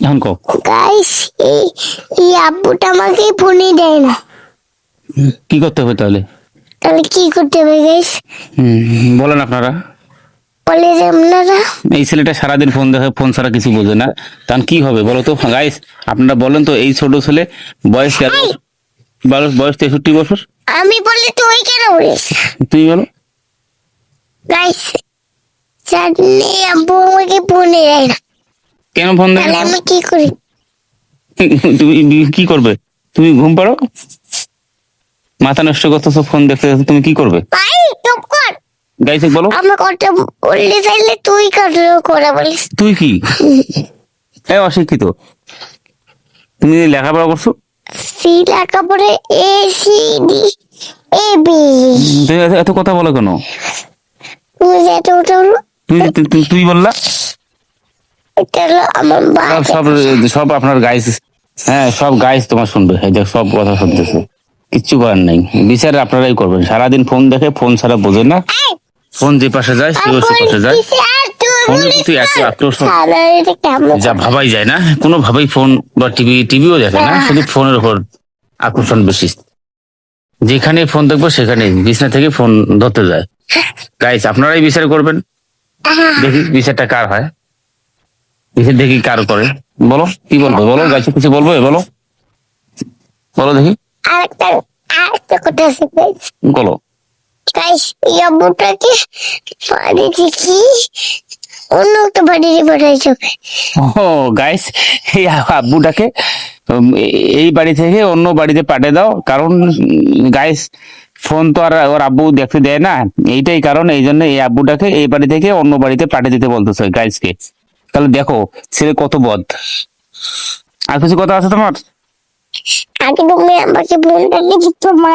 এখন কও। গাইস এই আব্বুটা আমাকে ফোনই দেয় না। কি করতে হবে তাহলে? তাহলে কি করতে হবে গাইস? বলেন আপনারা। বলে যে আপনারা এই ছেলেটা সারাদিন ফোন দেখে, ফোন ছাড়া কিছু বোঝে না, তখন কি হবে বলো তো গাইস? আপনারা বলেন তো, এই ছোট ছেলে, বয়স বয়স 63 বছর। আমি বলি তুই কেন বলিস? তুমি বলো। গাইস জানি আব্বু আমাকে ফোনই দেয় না। কেন ফোন দেয় তাহলে না? আমি কি করি? তুমি কি করবে? তুমি ঘুম পাড়ো, মাথা নষ্ট করতেছো ফোন দেখতে দেখতে, তুমি কি করবে? ভাই চুপ কর। গাইস বলো। আমি কথা বললে চাইলে তুই করে বলিস। তুই কি অশিক্ষিত? তুমি লেখাপড়া করছো? সি লেখাপড়ে A C D A B. তুমি এত কথা বলো কেন? তুমি যেটা ওটা হলো তুই বললা। এটা হলো আমার সব সব আপনার গাইস, হ্যাঁ সব গাইস তোমার শুনবে, এই যে সব কথা শুনতেছে, কিচ্ছু করার নাই, বিচার আপনারাই করবেন। সারাদিন ফোন দেখে, ফোন ছাড়া বোঝে না, ফোন যে পাশে যায় সেও সে পাশে যায়। ফোনের প্রতি এত আকর্ষণ যা ভাবাই যায় না, কোনো ভাবেই ফোন বা টিভিও দেখে না, শুধু ফোনের উপর আকর্ষণ বেশি। যেখানে ফোন দেখবো সেখানে বিছানা থেকে ফোন ধরতে যায়। গাইস আপনারাই বিচার করবেন, দেখি বিচারটা কার হয়, দেখি কার করে। বলো কি বলবো, বলো গাইছে কিছু বলবো, বলো বলো দেখি। আরেকটা কথা আছে গাইস। বলো। গাইস এই আব্বুটাকে বাড়িতে কি অন্য একটা বাড়িতে পাঠাইছে। ও গাইস, এই আব্বুটাকে এই বাড়ি থেকে অন্য বাড়িতে পাঠিয়ে দাও, কারণ গাইস ফোন তো আর ওর আব্বু দেখতে দেয় না, এইটাই কারণ। এই জন্য এই আব্বুটাকে এই বাড়ি থেকে অন্য বাড়িতে পাঠিয়ে দিতে বলতেছে গাইসকে। তাহলে দেখো ছেলে কত বদ। আর কিছু কথা আছে তোমার? আগে তুমি আমাকে ফোনটা দিচ্ছ মা।